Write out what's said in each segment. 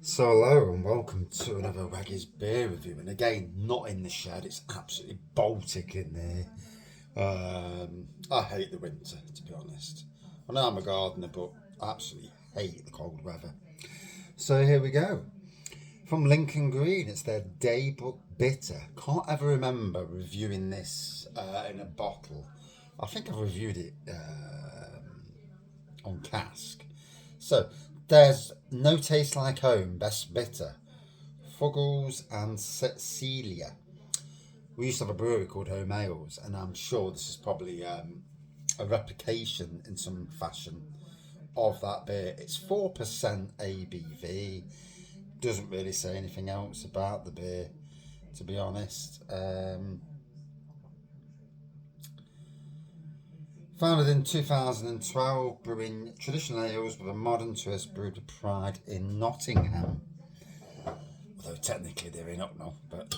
So hello and welcome to another Waggy's beer review, and again not in the shed. It's absolutely Baltic in there. I hate the winter, to be honest. I know I'm a gardener, but I absolutely hate the cold weather. So here we go. From Lincoln Green, it's their Daybrook Bitter. Can't ever remember reviewing this in a bottle. I think I've reviewed it on cask. So there's No Taste Like Home, Best Bitter, Fuggles and Cecilia. We used to have a brewery called Homage, and I'm sure this is probably a replication in some fashion of that beer. It's 4% ABV. Doesn't really say anything else about the beer, to be honest. Founded in 2012, brewing traditional ales with a modern twist, brewed with pride in Nottingham. Although technically they're in Hucknall, but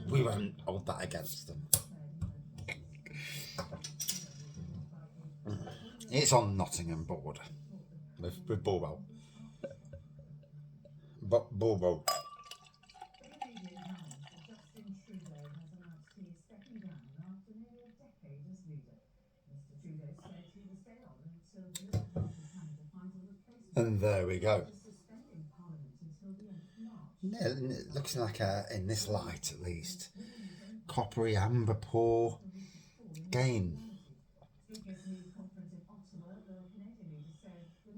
we won't hold that against them. It's on Nottingham border with Bulwell. Bulwell. And there we go. Yeah, it looks like in this light at least, coppery amber pour. Again,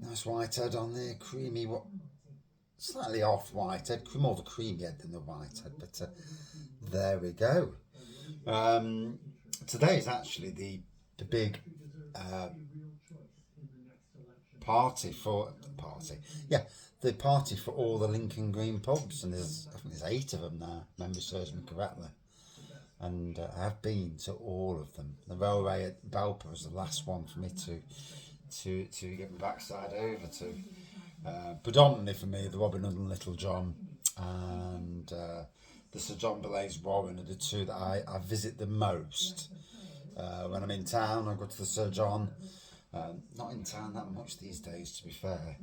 nice whitehead on there, creamy. What? Slightly off whitehead, more of a creamy head than the whitehead, but there we go. Today is actually the big the party for all the Lincoln Green pubs, and I think there's 8 of them now. Memory serves me correctly, and I've been to all of them. The Railway at Belper was the last one for me to get my backside over to. Predominantly for me, the Robin Hood and Little John, and the Sir John Blaise Warren are the two that I visit the most. When I'm in town, I go to the Sir John. Not in town that much these days, to be fair.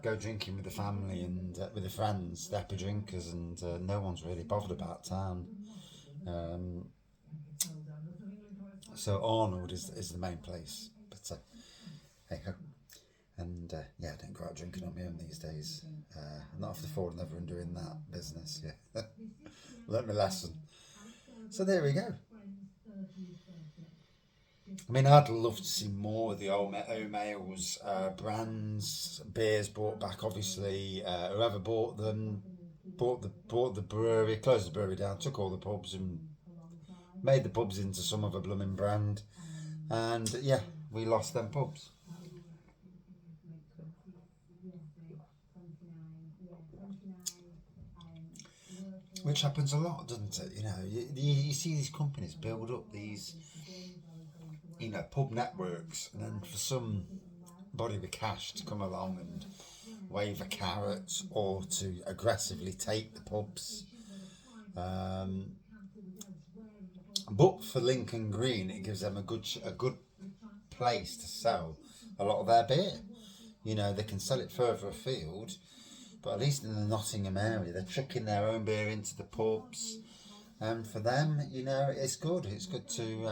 Go drinking with the family and with the friends, the happy drinkers, and no one's really bothered about town. So Arnold is the main place, but hey ho. And I don't go out drinking on my own these days. Not after falling over and doing that business. Yeah, learned my lesson. So there we go. I mean, I'd love to see more of the old ales, brands, beers brought back. Obviously, whoever bought them bought the brewery, closed the brewery down, took all the pubs and made the pubs into some other blooming brand, and we lost them pubs. Which happens a lot, doesn't it? You see these companies build up these pub networks, and then for somebody with cash to come along and wave a carrot or to aggressively take the pubs. But for Lincoln Green, it gives them a good place to sell a lot of their beer. They can sell it further afield, but at least in the Nottingham area, they're chucking their own beer into the pubs. And for them, it's good. It's good to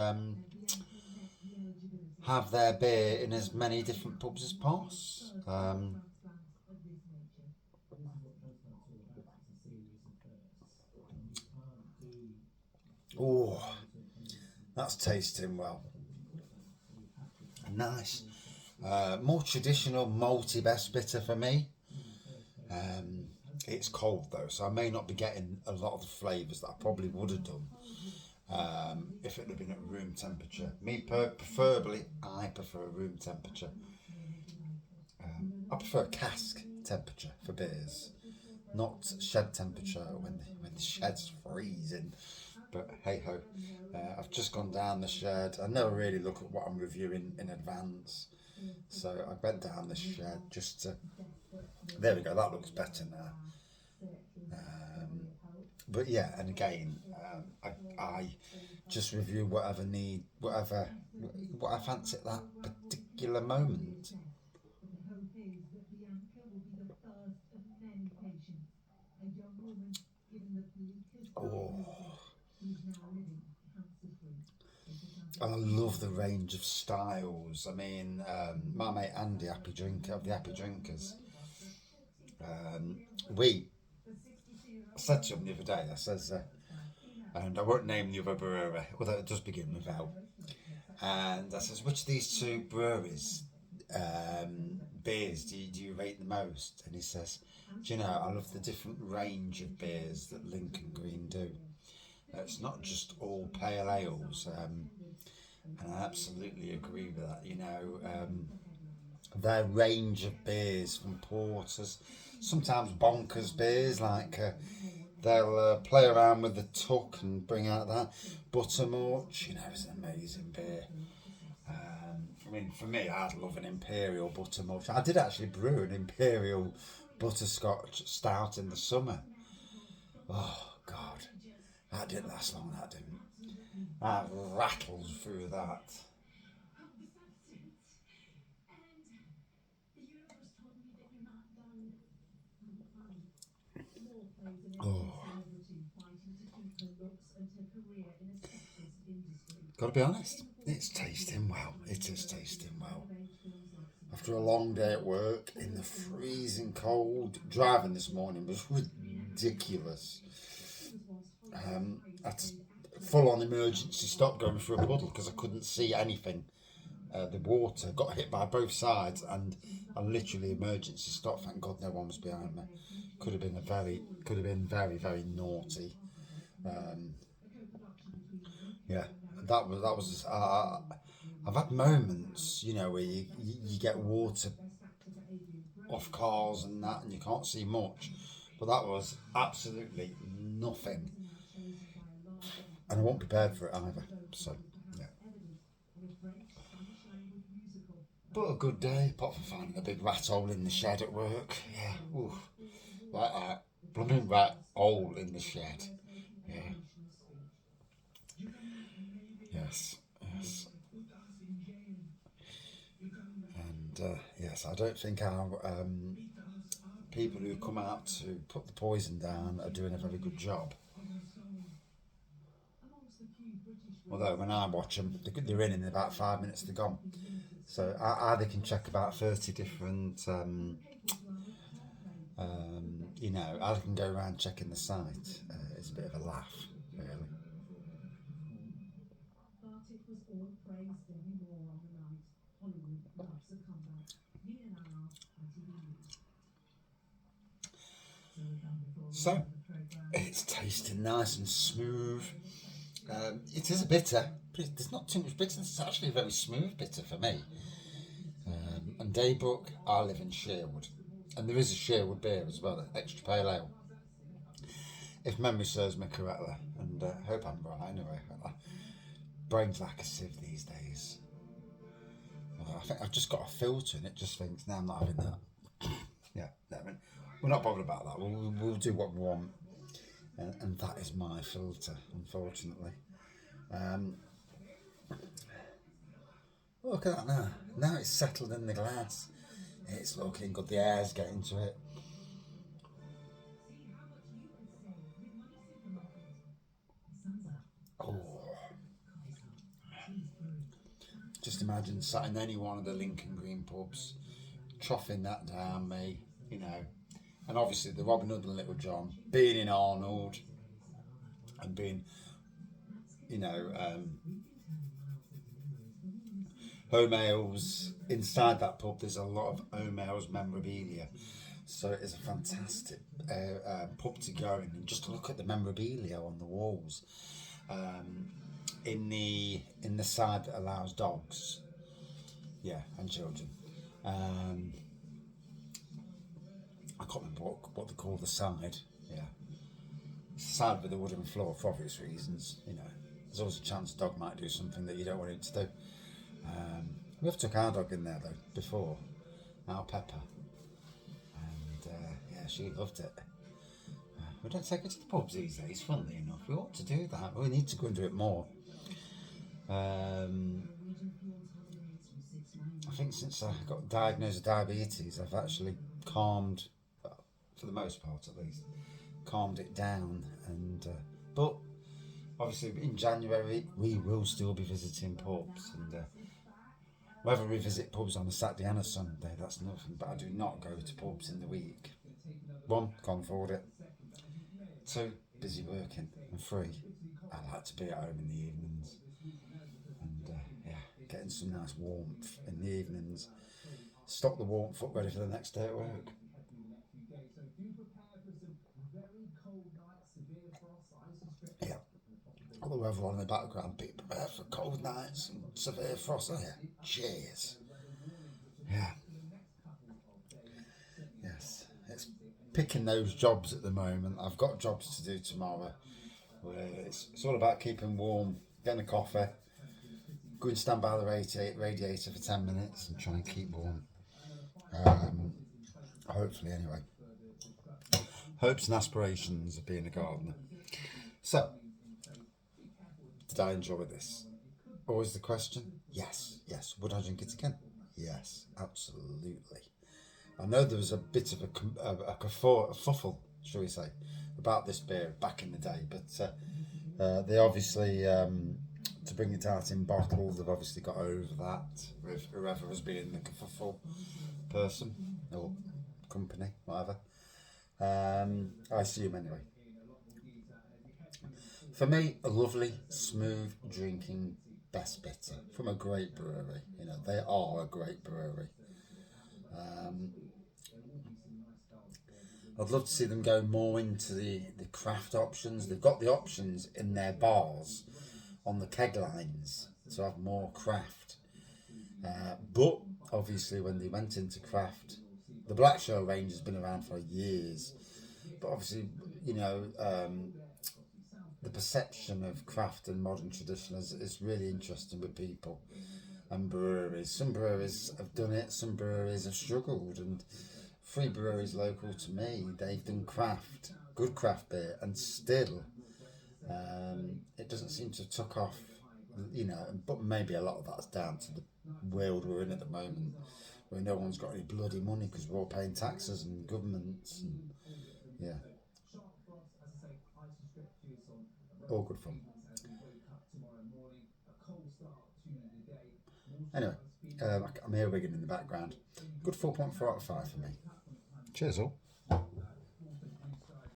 have their beer in as many different pubs as possible. Oh, that's tasting well. Nice. More traditional malty best bitter for me. It's cold though, so I may not be getting a lot of the flavours that I probably would have done if it had been at room temperature. Preferably, I prefer room temperature. I prefer cask temperature for beers, not shed temperature when the shed's freezing. But hey ho, I've just gone down the shed. I never really look at what I'm reviewing in advance, so I went down the shed just to. There we go. That looks better now. But and again, I just review what I fancy at that particular moment. Oh, and I love the range of styles. I mean, my mate Andy, Happy Drinker of the Happy Drinkers, um, we I said to him the other day, I says, and I won't name the other brewery, although it does begin with L. And I says, which of these two breweries beers do you rate the most? And he says, do you know, I love the different range of beers that Lincoln Green do. It's not just all pale ales, and I absolutely agree with that. You know, their range of beers from porters, sometimes bonkers beers like they'll play around with the tuck and bring out that buttermilk. You know, it's an amazing beer. I mean, for me, I'd love an imperial buttermilk. I did actually brew an imperial butterscotch stout in the summer. Oh God, that didn't last long. That didn't. I rattled through that. Oh, gotta be honest, it's tasting well. It is tasting well. After a long day at work in the freezing cold, driving this morning was ridiculous. I had to full on emergency stop going through a puddle because I couldn't see anything. The water got hit by both sides, and I literally emergency stopped. Thank God no one was behind me. Could have been very, very naughty. Um, yeah, that was. I've had moments, you know, where you get water off cars and that, and you can't see much. But that was absolutely nothing, and I wasn't prepared for it either. So yeah, but a good day, apart from finding a big rat hole in the shed at work. Yeah, oof, like that blooming rat hole in the shed. Yeah, yes, yes. And yes, I don't think our people who come out to put the poison down are doing a very good job. Although when I watch them, they're in about 5 minutes they're gone. So they can check about 30 different, you know, I can go around checking the site. It's a bit of a laugh, really. So it's tasting nice and smooth. It is a bitter, but there's not too much bitterness. It's actually a very smooth bitter for me. And Daybrook, I live in Sherwood, and there is a Sherwood beer as well, extra pale ale. If memory serves me correctly, and hope I'm right anyway. Brain's like a sieve these days. I think I've just got a filter and it just thinks, no, I'm not having that. Yeah, I mean, we're not bothered about that. We'll do what we want, and that is my filter, unfortunately. Um, Look at that now. Now it's settled in the glass. It's looking good. The air's getting to it. Oh, just imagine sat in any one of the Lincoln Green pubs, troughing that down me, you know. And obviously the Robin Hood and Little John, being in Arnold and being, you know, home ales. Inside that pub, there's a lot of home ales memorabilia. So it is a fantastic pub to go in and just look at the memorabilia on the walls. In the side that allows dogs, yeah, and children. Um, I can't remember what they call the side. Yeah, it's the side with the wooden floor for obvious reasons. You know, there's always a chance a dog might do something that you don't want it to do. We've took our dog in there though before, our Pepper, and yeah, she loved it. We don't take her to the pubs these days, funnily enough. We ought to do that, but we need to go and do it more. I think since I got diagnosed with diabetes, I've actually calmed for the most part at least, calmed it down. And but obviously in January we will still be visiting pubs, and whether we visit pubs on a Saturday and a Sunday, that's nothing. But I do not go to pubs in the week. One, can't afford it. Two, busy working. And three, I like to be at home in the evenings. And getting some nice warmth in the evenings. Stock the warmth up ready for the next day at work. Yeah. All the weather on in the background, be prepared for cold nights and severe frost. Oh yeah, cheers. Yeah. Yes. It's picking those jobs at the moment. I've got jobs to do tomorrow. It's all about keeping warm, getting a coffee, go and stand by the radiator for 10 minutes and try and keep warm. Hopefully, anyway. Hopes and aspirations of being a gardener. So, did I enjoy this? Always the question? Yes. Would I drink it again? Yes, absolutely. I know there was a bit of a kerfuffle, shall we say, about this beer back in the day, but they obviously, to bring it out in bottles, they've obviously got over that with whoever was being the kerfuffle person or company, whatever. I assume anyway. For me, a lovely, smooth drinking best bitter from a great brewery. You know, they are a great brewery. I'd love to see them go more into the craft options. They've got the options in their bars on the keg lines to have more craft. But obviously when they went into craft, the Black Show range has been around for years. But obviously, you know, the perception of craft and modern tradition is really interesting with people and breweries. Some breweries have done it, some breweries have struggled, and 3 breweries local to me, they've done craft, good craft beer, and still it doesn't seem to have took off, you know. But maybe a lot of that's down to the world we're in at the moment, where no one's got any bloody money because we're all paying taxes and governments, and yeah, all good fun. Anyway, I'm here wigging in the background. Good 4.4 out of 5 for me. Cheers all.